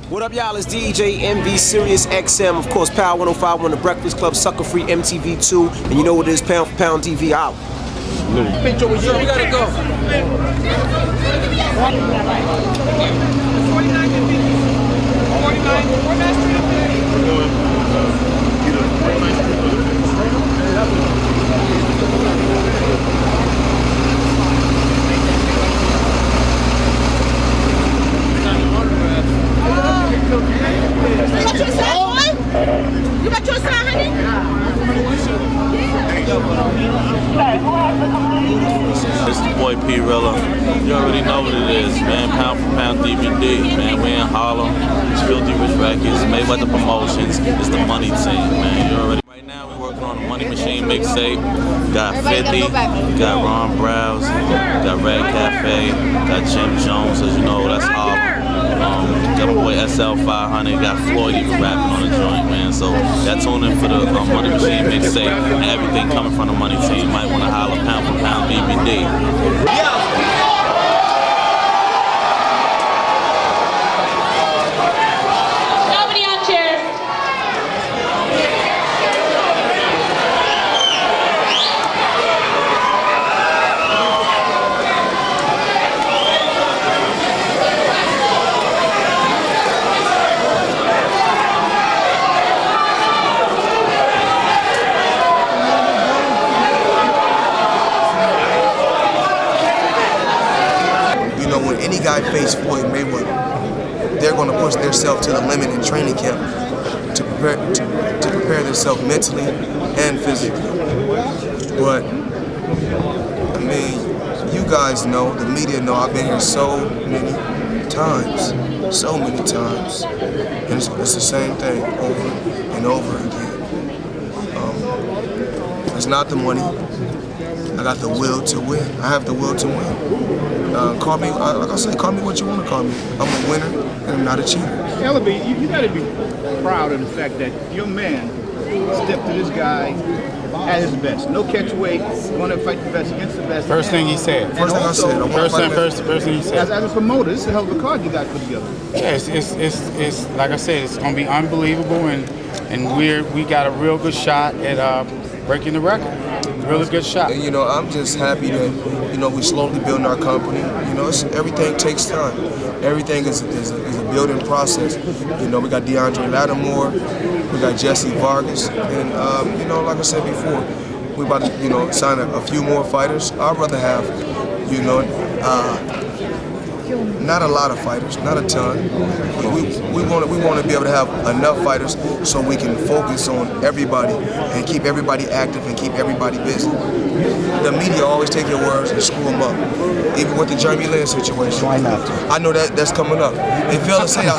What up, y'all? It's DJ MV Sirius XM, of course, Power 105 The Breakfast Club, Sucker Free MTV2, and you know what it is, Pound for Pound TV out. Bitch over here, we gotta go. 49 to 50. 49, we're not street up there. We're going either 49 Street or You got your sign, honey? It's the boy P Rilla. You already know what it is, man. Pound for Pound DVD, man. We in Harlem. It's Filthy Rich Records, Mayweather Promotions. It's the money team, man. You already. Right now, we're working on a Money Machine mixtape. Got 50, got Ron Browse, got Red Cafe, got Jim Jones, as you know, that's Harlem. Got my boy SL500, got Floyd even rapping on the joint, man. So y'all tune in for the Money Machine mixtape and everything coming from the money team. You might want to holler Pound for Pound DVD. Nobody on chairs. When any guy face Floyd Mayweather, they're going to push themselves to the limit in training camp to prepare themselves mentally and physically. But I mean, you guys know, the media know, I've been here so many times, and it's the same thing over and over again. It's not the money. I got the will to win. I have the will to win. Call me, like I say, call me what you want to call me. I'm a winner and I'm not a cheater. Ellaby, you gotta be proud of the fact that your man stepped to this guy at his best. No catch weight, want to fight the best against the best. First thing he said. First thing I said. First thing he said. As a promoter, this is a hell of a card you got put together. Yeah, it's like I said, it's gonna be unbelievable, and we got a real good shot at breaking the record. Really good shot. And, I'm just happy that, we slowly building our company. Everything takes time. Everything is a building process. We got DeAndre Lattimore, we got Jesse Vargas, and, like I said before, we about to, sign a few more fighters. I'd rather have, not a lot of fighters, not a ton. We want to be able to have enough fighters so we can focus on everybody and keep everybody active and keep everybody busy. The media always take your words and screw them up. Even with the Jeremy Lin situation. Why not? I know that's coming up. They failed to say I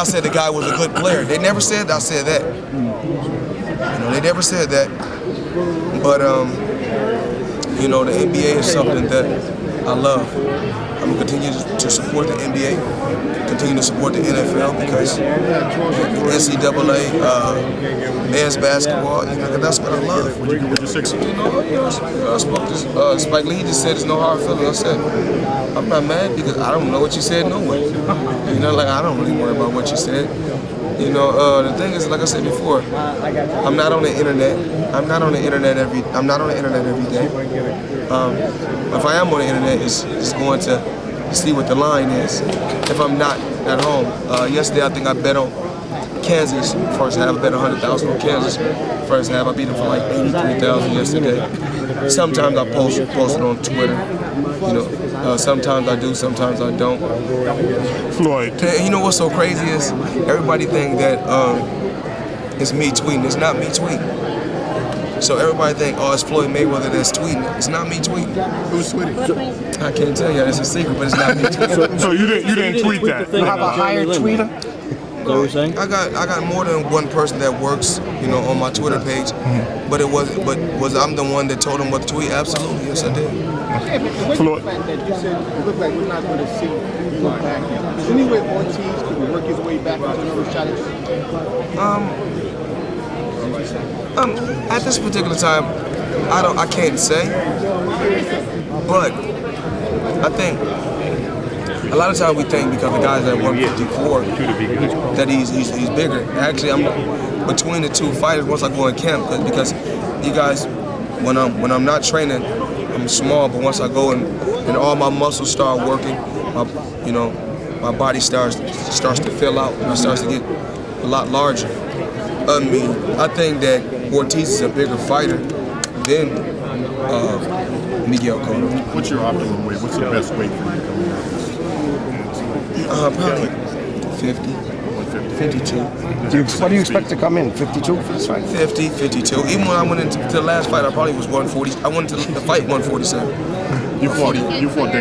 said the guy was a good player. They never said I said that. They never said that. But the NBA is something that I love. I'm going to continue to support the NBA, continue to support the NFL because NCAA, men's basketball, that's what I love. Spike Lee just said there's no hard feelings. I said, I'm not mad because I don't know what you said no way. I don't really worry about what you said. The thing is, like I said before, I'm not on the internet. I'm not on the internet every day. If I am on the internet, it's going to see what the line is. If I'm not at home, yesterday I think I bet on Kansas first half. I bet 100,000 on Kansas first half. I beat them for like 83,000 yesterday. Sometimes I post it on Twitter. Sometimes I do, sometimes I don't. Floyd. And you know what's so crazy is everybody think that it's me tweeting. It's not me tweeting. So everybody think, oh, it's Floyd Mayweather that's tweeting. It's not me tweeting. Who's tweeting? I can't tell you. It's a secret, but it's not me tweeting. So you didn't tweet that? You have a hired tweeter? I got more than one person that works, on my Twitter page. But was I'm the one that told him what to tweet? Absolutely, yes I did. Floyd. That you said it looked like we're not going to see you back here. Is there any way Ortiz could work his way back into another shot at At this particular time, I can't say, but I think A lot of times we think because the guy's at 154 that he's bigger. Actually, I'm between the two fighters once I go in camp because you guys, when I'm not training, I'm small. But once I go and all my muscles start working, my body starts to fill out and it starts to get a lot larger. I mean, I think that Ortiz is a bigger fighter than Miguel Cotto. What's your optimum weight? What's the best weight for you to come in? Probably 50, 52. What do you expect to come in? 52 for this fight? 50, 52. Even when I went into the last fight, I probably was 140. I went to the fight 147. You fought De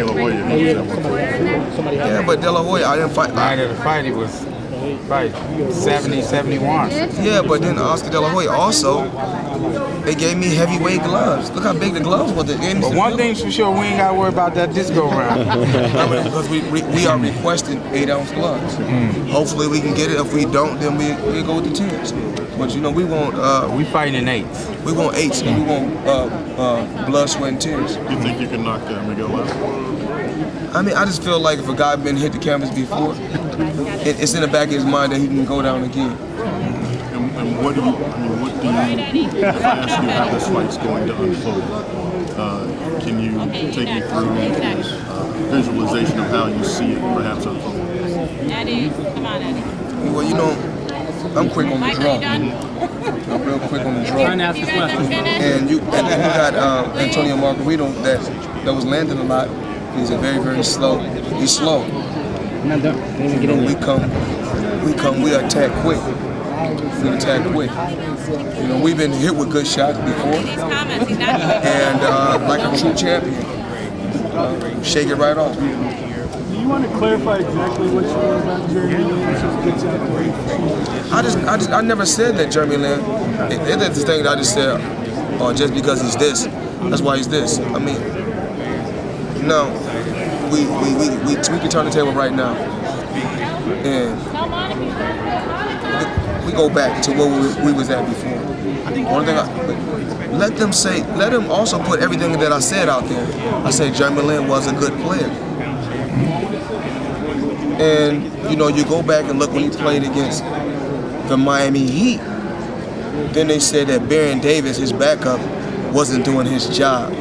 La Hoya. He was at 140. Yeah, but De La Hoya, I didn't fight. Night of the fight, he was right 70, 71. Yeah, but then Oscar De La Hoya also, they gave me heavyweight gloves. Look how big the gloves were. They gave me But one thing's for sure, we ain't got to worry about that this go round. because we are requesting 8-ounce gloves. Hopefully we can get it. If we don't, then we go with the 10s. But we want we fighting in 8s. We want 8s and we want blood, sweat, and tears. You think you can knock Miguel out? I mean, I just feel like if a guy been hit the canvas before, it's in the back of his mind that he can go down again. And what do you, if I ask you how this fight's going to unfold, can you take me through visualization of how you see it perhaps unfold? Eddie, come on, Eddie. Well, I'm quick on the draw. I'm real quick on the draw. And you got Antonio Margarito that was landing a lot. He's very, very slow. He's slow. We attack quick. We've been hit with good shots before. And like a true champion, shake it right off. Do you want to clarify exactly what you know about Jeremy Lin? I never said that Jeremy Lin. It's the thing that I just said, just because he's this, that's why he's this. I mean, no, we can turn the table right now, and we go back to where we was at before. One thing, let them also put everything that I said out there. I said Jeremy Lin was a good player. And, you go back and look when he played against the Miami Heat, then they said that Baron Davis, his backup, wasn't doing his job.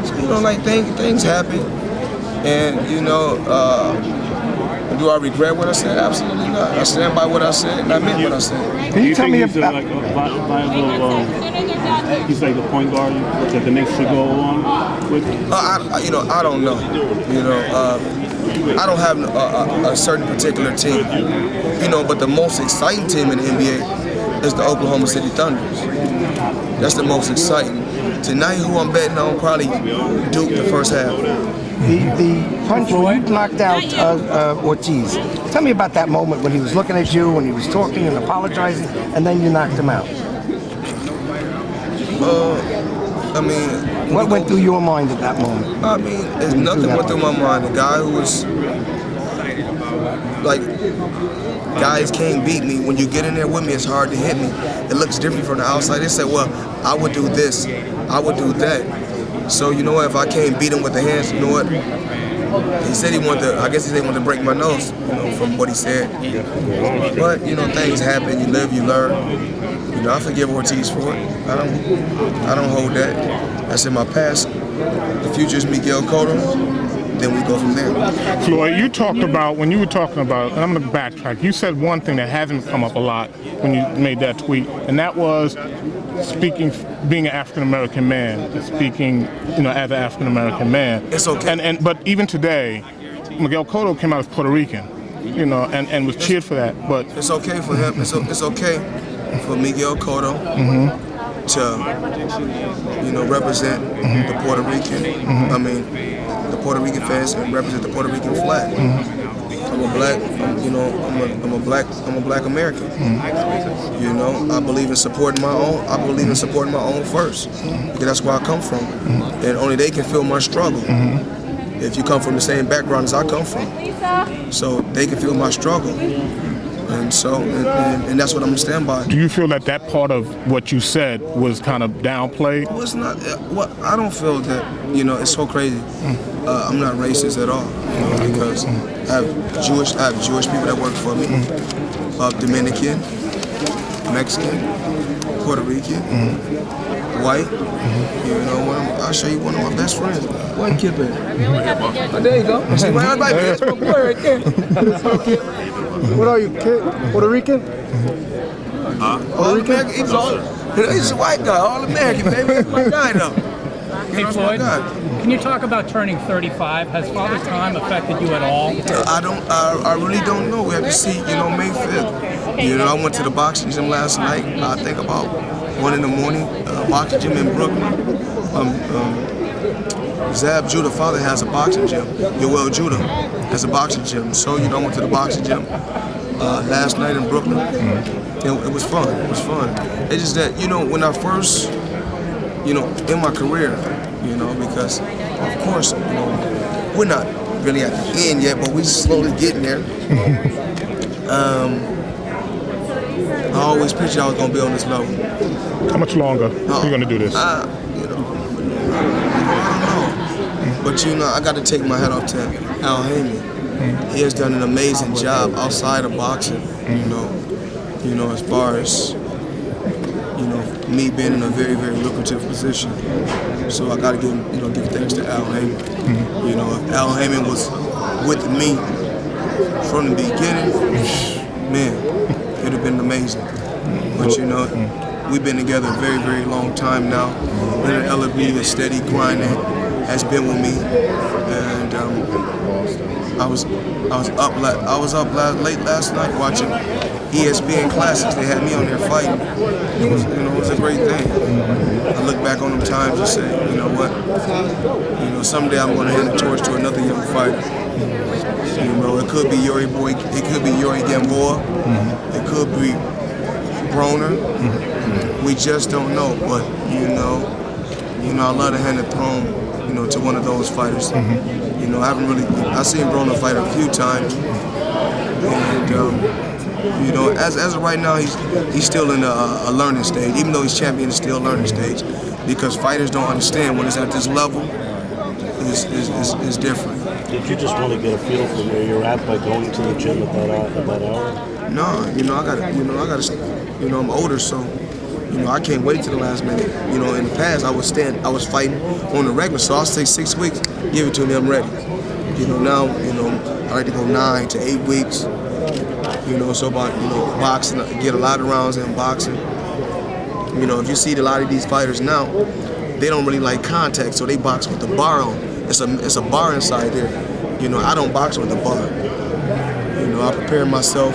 So, things happen. And, do I regret what I said? Absolutely not. I stand by what I said, and I meant what I said. Can you tell me about a viable, he's like the point guard that the Knicks should go along with? I don't know. I don't have a certain particular team. But the most exciting team in the NBA is the Oklahoma City Thunders. That's the most exciting. Tonight, who I'm betting on, probably Duke the first half. The punch when you knocked out Ortiz. Tell me about that moment when he was looking at you, when he was talking and apologizing, and then you knocked him out. What went through your mind at that moment? I mean, there's nothing went through my mind. The guy who was guys can't beat me. When you get in there with me, it's hard to hit me. It looks different from the outside. They say, well, I would do this, I would do that. So you know what? If I can't beat him with the hands, you know what? He said he wanted to. I guess he said he wanted to break my nose, from what he said. But things happen. You live, you learn. I forgive Ortiz for it. I don't hold that. That's in my past. The future is Miguel Cotto. Then we go from there. Floyd, you talked about, when you were talking about, and I'm going to backtrack, you said one thing that hasn't come up a lot when you made that tweet, and that was being an African-American man, speaking, as an African-American man. It's okay. But even today, Miguel Cotto came out as Puerto Rican, and was cheered for that. But it's okay for him. It's okay for Miguel Cotto to, represent the Puerto Rican. The Puerto Rican fans and represent the Puerto Rican flag. I'm a black American. I believe in supporting my own. I believe in supporting my own first, because that's where I come from, and only they can feel my struggle. If you come from the same background as I come from, so they can feel my struggle. And so, and that's what I'm gonna stand by. Do you feel that that part of what you said was kind of downplayed? Well, it's not. Well, I don't feel that. You know, it's so crazy. I'm not racist at all. You know, because I have Jewish people that work for me. Dominican, Mexican, Puerto Rican, white. You know, I'll show you one of my best friends. White kid, man. Oh, there you go. See, that's my boy right there. What are you, kid? Puerto Rican? All American. He's a white guy, all American, baby. That's my guy, though. Hey, Floyd, can you talk about turning 35? Has Father Time affected you at all? I really don't know. We have to see, you know, May 5th. You know, I went to the boxing gym last night. I think about 1 in the morning. Boxing gym in Brooklyn. Zab Judah, father, has a boxing gym. Yoel Judah has a boxing gym. So, you know, I went to the boxing gym last night in Brooklyn. It was fun. It was fun. It's just that, you know, when I first, you know, in my career, you know, because of course, you know, we're not really at the end yet, but we're slowly getting there. I always pictured I was gonna be on this level. How much longer are you gonna do this? You know, I don't know. But you know, I got to take my hat off to Al Heyman. He has done an amazing job outside of boxing. You know, as far as, you know, me being in a very, very lucrative position. So I got to give thanks to Al Heyman. You know, if Al Heyman was with me from the beginning, man, it'd have been amazing. But you know, we've been together a very, very long time now. Leonard Ellerby, a steady grinder, has been with me, and I was up late last night watching ESPN Classics. They had me on there fighting. It was a great thing. I look back on them times and say, you know what? You know, someday I'm going to hand the torch to another young fighter. You know, it could be Yuri Gamboa. It could be Broner. We just don't know. But you know, I love to hand the throne, you know, to one of those fighters. You know, I've seen Broner fight a few times, and you know, as of right now, he's still in a learning stage. Even though he's champion, it's still a learning stage, because fighters don't understand when it's at this level. Is different. Did you just want to get a feel for where you're at by going to the gym at that hour? No, you know, I gotta, you know, I'm older, so, you know, I can't wait till the last minute. You know, in the past, I was fighting on the regular, so I'll say 6 weeks, give it to me, I'm ready. You know, now, you know, I like to go 9 to 8 weeks. You know, so about, you know, boxing, get a lot of rounds in boxing. You know, if you see a lot of these fighters now, they don't really like contact, so they box with the bar on. It's a bar inside there. You know, I don't box with the bar. You know, I prepare myself.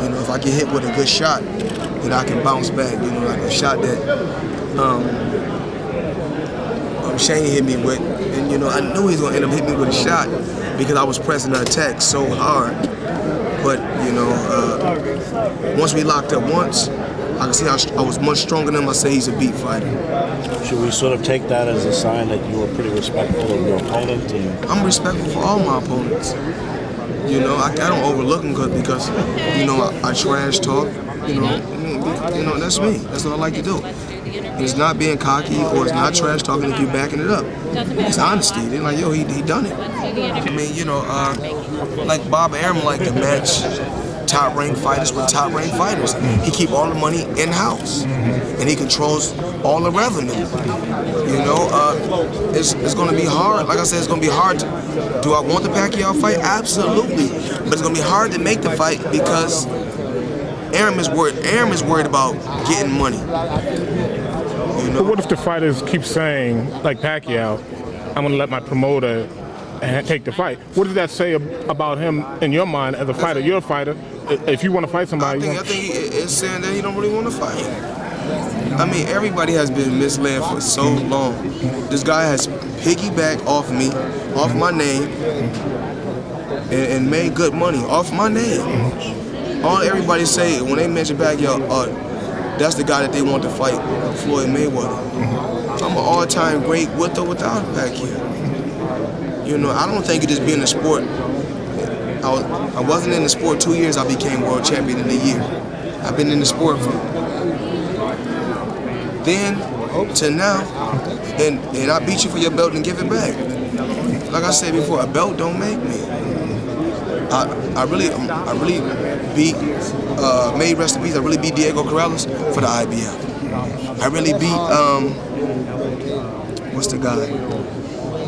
You know, if I get hit with a good shot, then I can bounce back. You know, like a shot that Shane hit me with, and you know, I knew he was gonna end up hitting me with a shot because I was pressing the attack so hard. But you know, once we locked up once, I can see I was much stronger than him. I say he's a beat fighter. Should we sort of take that as a sign that you were pretty respectful of your opponent? I'm respectful for all my opponents. You know, I don't overlook them because you know, I trash talk. You know, that's me. That's what I like to do. It's not being cocky or it's not trash talking if you're backing it up. It's honesty. They're like, yo, he done it. I mean, you know, like Bob Arum like to match top-ranked fighters with top-ranked fighters. He keep all the money in-house, and he controls all the revenue. You know, it's going to be hard. Like I said, it's going to be hard. Do I want the Pacquiao fight? Absolutely, but it's going to be hard to make the fight because Arum is worried about getting money. You know? But what if the fighters keep saying, like Pacquiao, I'm going to let my promoter take the fight? What does that say about him in your mind as a fighter? You're a fighter. If you want to fight somebody, I think it's saying that he don't really want to fight. I mean, everybody has been misled for so long. This guy has piggybacked off me, off my name, and made good money off my name. All everybody say when they mention Pacquiao, that's the guy that they want to fight, Floyd Mayweather. I'm an all-time great with or without Pacquiao. You know, I don't think it just being a sport. I wasn't in the sport 2 years, I became world champion in a year. I've been in the sport from then to now, and I beat you for your belt and give it back. Like I said before, a belt don't make me. I really beat, may rest in peace, I really beat Diego Corrales for the IBF. I really beat, what's the guy?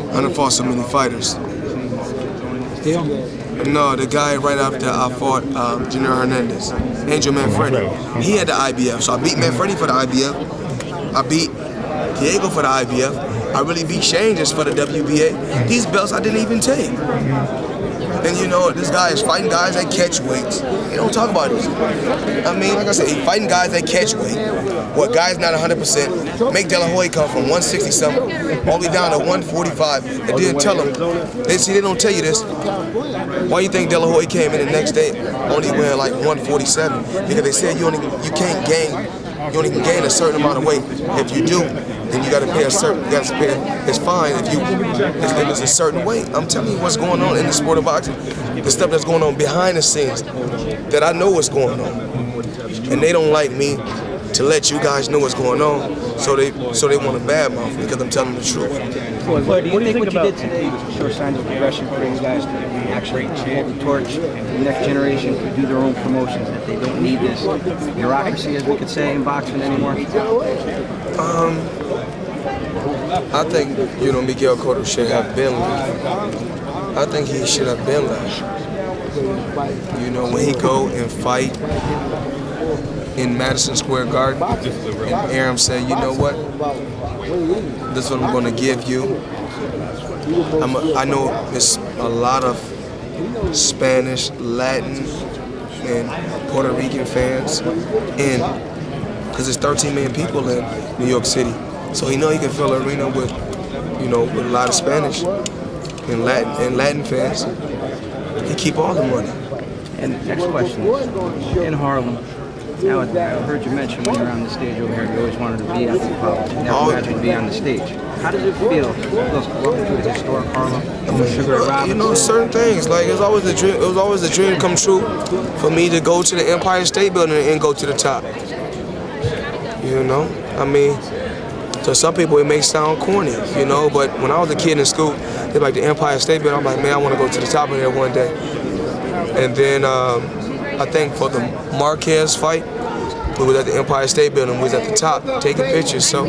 I done fought so many fighters. No, the guy right after I fought Junior Hernandez, Angel Manfredi. He had the IBF, so I beat Manfredi for the IBF. I beat Diego for the IBF. I really beat Shane just for the WBA. These belts I didn't even take. And you know, this guy is fighting guys that catch weights. He don't talk about this. I mean, like I said, he's fighting guys that catch weight. What guys not 100%. Make De La Hoya come from 160 something all the way down to 145. And then tell them, they don't tell you this. Why you think De La Hoya came in the next day only weighing like 147? Because they said you can't even gain a certain amount of weight. If you do, then you got to pay it's fine if it's a certain weight. I'm telling you what's going on in the sport of boxing, the stuff that's going on behind the scenes, that I know what's going on, and they don't like me to let you guys know what's going on, so they want to badmouth me because I'm telling the truth. Floyd, do you think what you did today shows signs of progression for you guys to actually hold the torch the next generation to do their own promotions, that they don't need this bureaucracy, as we could say, in boxing anymore? I think, Miguel Cotto should have been left. I think he should have been left. When he go and fight in Madison Square Garden, and Aram said, you know what, this is what I'm going to give you. I know it's a lot of Spanish, Latin, and Puerto Rican fans, and because there's 13 million people in New York City. So he can fill the arena with, with a lot of Spanish and Latin fans. He keep all the money. And next question, in Harlem, now I heard you mention when you were on the stage over here, you always wanted to be at the Apollo. You never imagined to be on the stage. How did it feel? Walking through the historic Harlem, Sugar Robinson? Certain things. Like it was always a dream come true for me to go to the Empire State Building and go to the top. I mean, to some people it may sound corny, but when I was a kid in school, they're like the Empire State Building. I'm like, man, I want to go to the top of there one day. And then I think for the Marquez fight, we was at the Empire State Building. We was at the top taking pictures. So,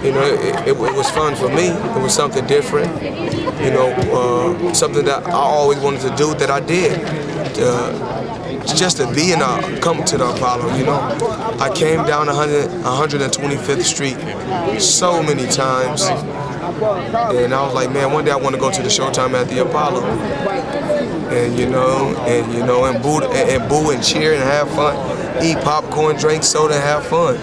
it was fun for me. It was something different. Something that I always wanted to do that I did. Just to be come to the Apollo, I came down 125th Street so many times, and I was like, man, one day I want to go to the Showtime at the Apollo, and boo and cheer and have fun, eat popcorn, drink soda, and have fun.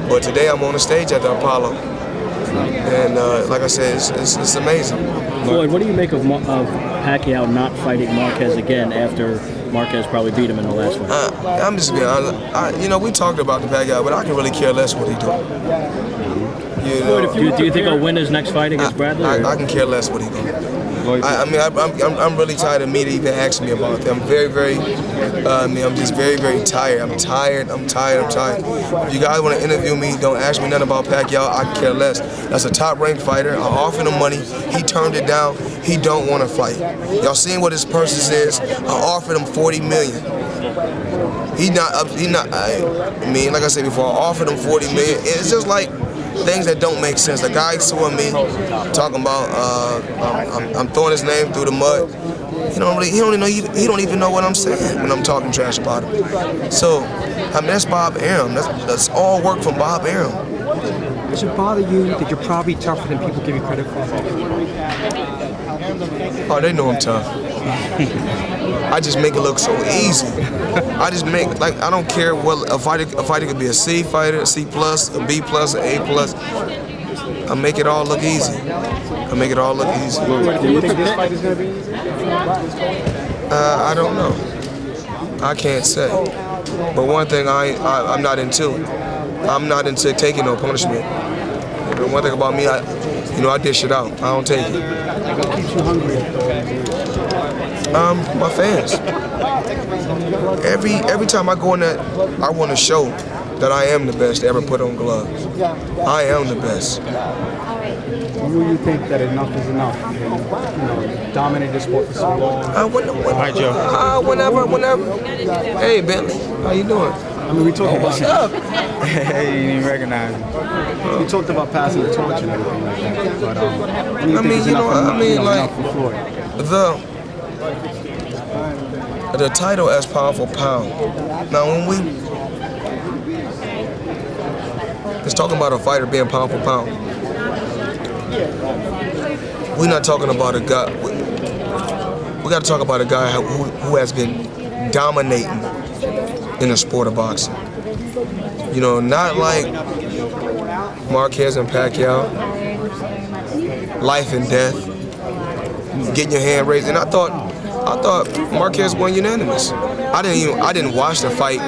But today I'm on the stage at the Apollo, and like I said, it's amazing. Floyd, what do you make of Pacquiao not fighting Marquez again after Marquez probably beat him in the last one? I'm just being honest. We talked about the Pacquiao, but I can really care less what he doing. Do you think he'll win his next fight against Bradley? I can care less what he doing. I'm really tired of media even asking me about that. I'm very, I'm just very, very tired. I'm tired. If you guys want to interview me, don't ask me nothing about Pacquiao. I can care less. That's a top-ranked fighter. I offered him money. He turned it down. He don't want to fight. Y'all seen what his purchase is? I offered him $40 million. Like I said before, I offered him $40 million. It's just like things that don't make sense. The guy suing me, talking about I'm throwing his name through the mud. He don't even know what I'm saying when I'm talking trash about him. So, that's Bob Arum. That's all work from Bob Arum. Does it bother you that you're probably tougher than people give you credit for? Oh, they know I'm tough. I just make it look so easy. I don't care what a fighter could be a C fighter, a C plus, a B plus, an A plus. I make it all look easy. Do you think this fight is going to be easy? I don't know. I can't say. But one thing I'm not into. I'm not into taking no punishment. One thing about me, I dish it out. I don't take it. What keeps you hungry? My fans. Every time I go in that, I want to show that I am the best to ever put on gloves. I am the best. When will you think that enough is enough? And, dominate the sport for so long. Hi, Joe. Whenever. Hey, Bentley, how you doing? I mean, we talked about. What's up? Hey, you didn't recognize me. We talked about passing the torch and everything like that. But when do you think is enough for Floyd? The title as pound for pound. Now, when it's talking about a fighter being pound for pound, we're not talking about a guy. We got to talk about a guy who has been dominating in the sport of boxing. You know, not like Marquez and Pacquiao, life and death, getting your hand raised. And I thought Marquez won unanimous. I didn't watch the fight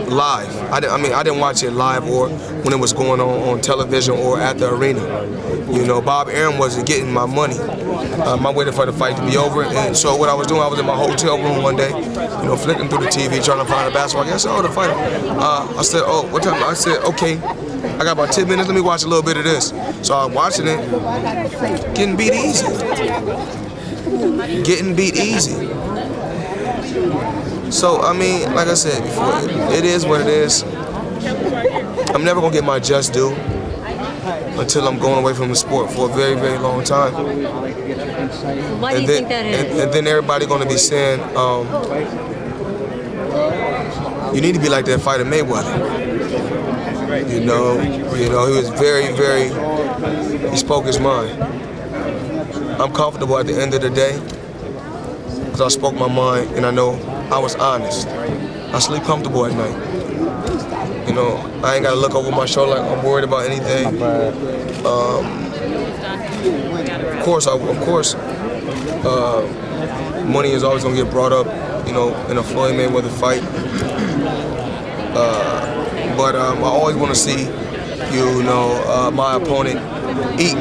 live. I didn't watch it live or when it was going on television or at the arena. You know, Bob Arum wasn't getting my money. I'm waiting for the fight to be over. And so what I was doing, I was in my hotel room one day, you know, flicking through the TV, trying to find a basketball game. I said, oh, the fighter. I said, oh, what time? I said, okay, I got about 10 minutes. Let me watch a little bit of this. So I was watching it, getting beat easy. Getting beat easy. So, I mean, like I said before, it is what it is. I'm never going to get my just due until I'm going away from the sport for a very, very long time. Why do you think that is? And then everybody going to be saying, you need to be like that fighter Mayweather. You know, he was very, very, he spoke his mind. I'm comfortable at the end of the day because I spoke my mind and I know I was honest. I sleep comfortable at night. You know, I ain't got to look over my shoulder like I'm worried about anything. Of course, money is always going to get brought up, you know, in a Floyd Mayweather fight. But I always want to see, my opponent eat